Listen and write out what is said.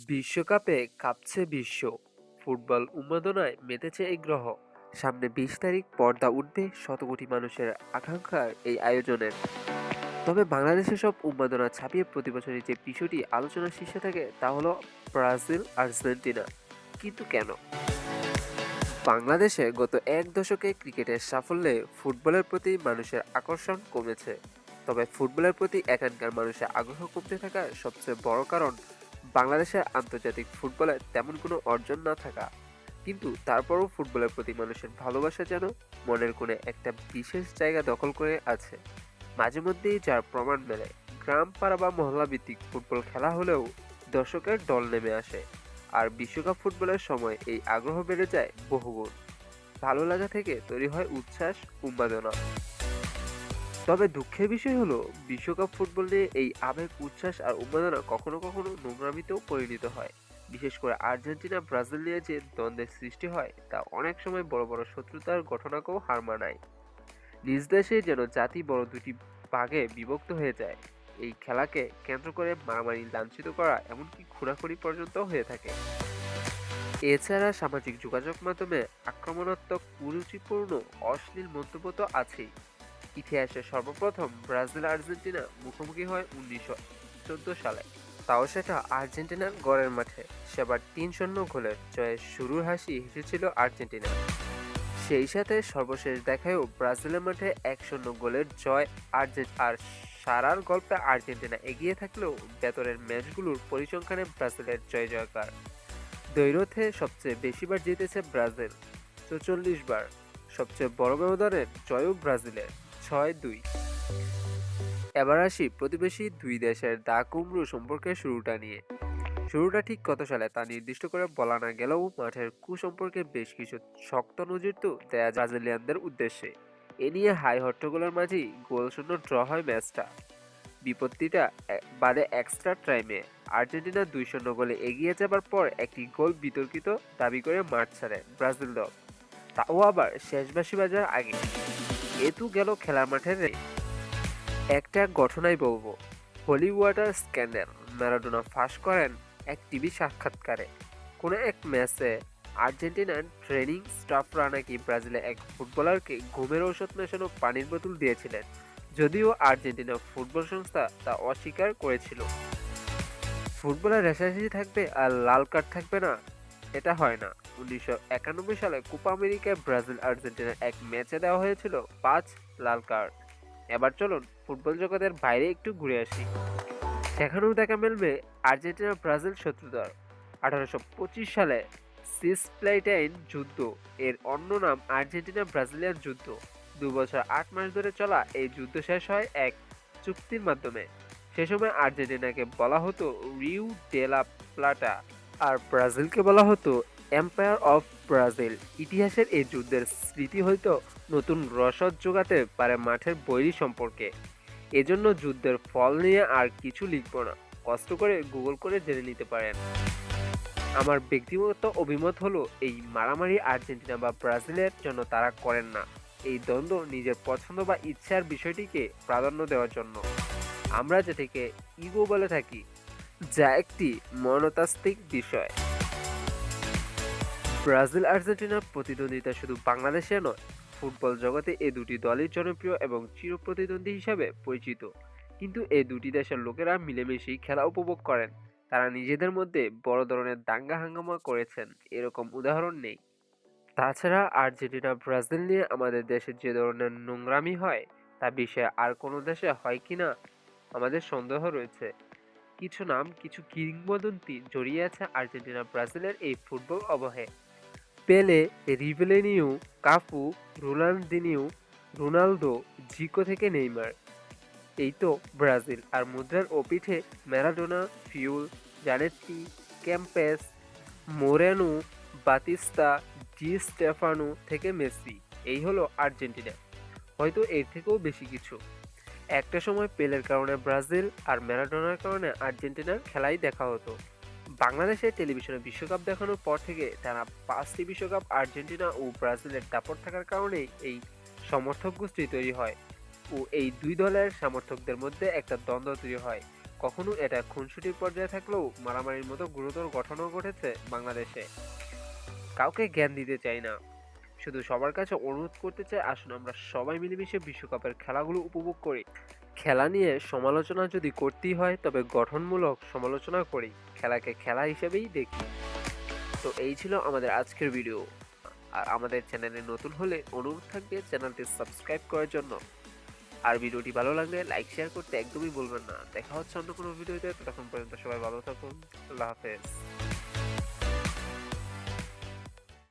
বিশ্বকাপে কাঁপছে বিশ্ব। ফুটবল উন্মাদনায় মেতেছে এই গ্রহ। সামনে ২০ তারিখ পর্দা উঠবে শত কোটি মানুষের আকাঙ্ক্ষার এই আয়োজনের। তবে বাংলাদেশে সব উন্মাদনা ছাপিয়ে প্রতি বছরই যে বিষয়টি আলোচনার শীর্ষে থাকে তা হলো ব্রাজিল আর্জেন্টিনা। কিন্তু কেন? বাংলাদেশে গত এক দশকে ক্রিকেটের সাফল্যে ফুটবলের প্রতি মানুষের আকর্ষণ কমেছে। তবে ফুটবলের প্রতি এখানকার মানুষের আগ্রহ কমতে থাকার সবচেয়ে বড় কারণ বাংলাদেশের আন্তর্জাতিক ফুটবলে তেমন কোনো অর্জন না থাকা। কিন্তু তারপরও ফুটবলের প্রতি মানুষের ভালোবাসা যেন মনের কোণে একটা বিশেষ জায়গা দখল করে আছে। মাঝে মধ্যেই যার প্রমাণ মেলে, গ্রাম পাড়া বা মহল্লা ভিত্তিক ফুটবল খেলা হলেও দর্শকের দল নেমে আসে। আর বিশ্বকাপ ফুটবলের সময় এই আগ্রহ বেড়ে যায় বহুগুণ। ভালো লাগা থেকে তৈরি হয় উচ্ছ্বাস, উন্মাদনা। তবে দুঃখের বিষয় হলো বিশ্বকাপ ফুটবল নিয়ে এই আবেগ, উচ্ছ্বাস আর উন্মাদনা কখনো কখনো নোংরামিতেও পরিণত হয়। বিশেষ করে আর্জেন্টিনা ব্রাজিল নিয়ে যে দ্বন্দ্বের সৃষ্টি হয় তা অনেক সময় বড় বড় শত্রুতার ঘটনাকেও হার মানায়। নিজ দেশে যেন জাতি বড় দুটি ভাগে বিভক্ত হয়ে যায়। এই খেলাকে কেন্দ্র করে মারামারি, লাঞ্ছিত করা, এমনকি খুনাখুনি পর্যন্ত হয়ে থাকে। এছাড়া সামাজিক যোগাযোগ মাধ্যমে আক্রমণাত্মক, কুরুচিপূর্ণ, অশ্লীল মন্তব্য তো আছেই। ইতিহাসে সর্বপ্রথম ব্রাজিল আর্জেন্টিনা মুখোমুখি হয় ১৯১৪ সালে। তাও সেটা আর্জেন্টিনার ঘরের মাঠে। সেবার ৩-০ গোলের জয়ে শুরুর হাসি হেসেছিল আর্জেন্টিনা। সেই সাথে সর্বশেষ দেখায়ও ব্রাজিলের মাঠে ১-০ গোলের জয় আর সারার গল্পে আর্জেন্টিনা এগিয়ে থাকলেও ভেতরের ম্যাচগুলোর পরিসংখ্যানে ব্রাজিলের জয় জয়কার। দ্বৈরথে সবচেয়ে বেশিবার জিতেছে ব্রাজিল, ৪৪ বার। সবচেয়ে বড় ব্যবধানের জয়ও ব্রাজিলের, ৬-২। এবার আসি প্রতিবেশী দুই দেশের দা কুমড়ো সম্পর্কের শুরুটা নিয়ে। শুরুটা ঠিক কত সালে তা নির্দিষ্ট করে বলা না গেলেও মাঠের সম্পর্কে বেশ কিছু শক্ত নজির তো দেয়া যায় ব্রাজিলিয়ানদের উদ্দেশ্যে। এ নিয়ে হাই হট্টগোলের মাঝেই গোলশূন্য ড্র হয় ম্যাচটা। বিপত্তিটা বাদে এক্সট্রা টাইমে। আর্জেন্টিনা ২-০ গোলে এগিয়ে যাবার পর একটি গোল বিতর্কিত দাবি করে মাঠ ছাড়ে ব্রাজিল দল, তাও আবার শেষ বাঁশি বাজার আগে। এ তো গেল খেলার মাঠের একটা ঘটনাই বলবো, হলি ওয়াটার স্ক্যান্ডাল। ম্যারাডোনা ফাঁস করেন এক টিভি সাক্ষাৎকারে, কোনো এক ম্যাচে আর্জেন্টিনার ট্রেনিং স্টাফরা নাকি ব্রাজিলে এক ফুটবলারকে ঘুমের ঔষধ মেশানো পানির বোতল দিয়েছিলেন। যদিও আর্জেন্টিনা ফুটবল সংস্থা তা অস্বীকার করেছিল। ফুটবলের রেষারেষি থাকবে আর লাল কার্ড থাকবে না, এটা হয় না। ১৯৯১ সালে কোপা আমেরিকায় ব্রাজিল আর্জেন্টিনার এক ম্যাচে দেওয়া হয়েছিল ৫ লাল কার্ড। এবার চলুন ফুটবল জগতের বাইরে একটু ঘুরে আসি। সেখানেও দেখা মিলবে আর্জেন্টিনা ব্রাজিল শত্রুতার। ১৮২৫ সালে সিসপ্লেইটাইন যুদ্ধ, এর অন্য নাম আর্জেন্টিনা ব্রাজিলিয়ান যুদ্ধ। ২ বছর ৮ মাস ধরে চলা এই যুদ্ধ শেষ হয় এক চুক্তির মাধ্যমে। সে সময় আর্জেন্টিনাকে বলা হতো রিউ ডে লা প্লাটা, আর ব্রাজিলকে বলা হতো এম্পায়ার অফ ব্রাজিল। ইতিহাসের এই যুদ্ধের স্মৃতি হয়তো নতুন রসদ যোগাতে পারে মাঠের বৈরী সম্পর্কে। এজন্য যুদ্ধের ফল নিয়ে আর কিছু লিখব না, কষ্ট করে গুগল করে জেনে নিতে পারেন। আমার ব্যক্তিগত অভিমত হলো, এই মারামারি আর্জেন্টিনা বা ব্রাজিলের জন্য তারা করেন না। এই দ্বন্দ্ব নিজের পছন্দ বা ইচ্ছার বিষয়টিকে প্রাধান্য দেওয়ার জন্য। আমরা যেটাকে ইগো বলে থাকি, যা একটি মনস্তাত্ত্বিক বিষয়। ব্রাজিল আর্জেন্টিনার প্রতিদ্বন্দ্বিতা শুধু বাংলাদেশে নয়, ফুটবল জগতে এ দুটি দলই জনপ্রিয় এবং চিরপ্রতিদ্বন্দ্বী হিসাবে পরিচিত। কিন্তু এই দুটি দেশের লোকেরা মিলেমিশেই খেলা উপভোগ করেন। তারা নিজেদের মধ্যে বড় ধরনের দাঙ্গা হাঙ্গামা করেছেন এরকম উদাহরণ নেই। তাছাড়া আর্জেন্টিনা ব্রাজিল নিয়ে আমাদের দেশে যে ধরনের নোংরামি হয় তা বিশ্বের আর কোনো দেশে হয় কিনা আমাদের সন্দেহ রয়েছে। কিছু নাম, কিছু কিংবদন্তি জড়িয়ে আছে আর্জেন্টিনা ব্রাজিলের এই ফুটবল অবহে। Pele, Rivellino, Cafu, Ronaldinho, Ronaldo, Zico থেকে নেইমার। এই তো ব্রাজিল। আর মুদ্রার ওপিঠে ম্যারাডোনা, ফিউল, Zanetti, Kempes, Moreno, Batista, Di Stefano থেকে মেসি। এই হলো আর্জেন্টিনা। হয়তো এর থেকেও বেশি কিছু। একটা সময় পেলের কারণে ব্রাজিল আর ম্যারাডোনার কারণে আর্জেন্টিনার খেলাই দেখা হতো। বাংলাদেশের টেলিভিশনে বিশ্বকাপ দেখানোর পর থেকে টানা ৫টি বিশ্বকাপ আর্জেন্টিনা ও ব্রাজিলের দাপট থাকার কারণেই এই সমর্থক গোষ্ঠী তৈরি হয় ও এই দুই দলের সমর্থকদের মধ্যে একটা দ্বন্দ্ব তৈরি হয়। কখনো এটা খুনসুটির পর্যায়ে থাকলেও মারামারির মতো গুরুতর ঘটনাও ঘটেছে বাংলাদেশে। কাউকে জ্ঞান দিতে চাই না, শুধু সবার কাছে অনুরোধ করতে চাই, আসুন আমরা সবাই মিলেমিশে বিশ্বকাপের খেলাগুলো উপভোগ করি। খেলা নিয়ে সমালোচনা যদি করতেই হয় তবে গঠনমূলক সমালোচনা করি, খেলাকে খেলা হিসেবেই দেখি। তো এই ছিল আমাদের আজকের ভিডিও। আর আমাদের চ্যানেলে নতুন হলে অনুরোধ থাকবে চ্যানেলটি সাবস্ক্রাইব করার জন্য। আর ভিডিওটি ভালো লাগলে লাইক শেয়ার করতে একদমই ভুলবেন না। দেখা হচ্ছে অন্য কোনো ভিডিওতে, ততক্ষণ পর্যন্ত সবাই ভালো থাকুন। আল্লাহ হাফেজ।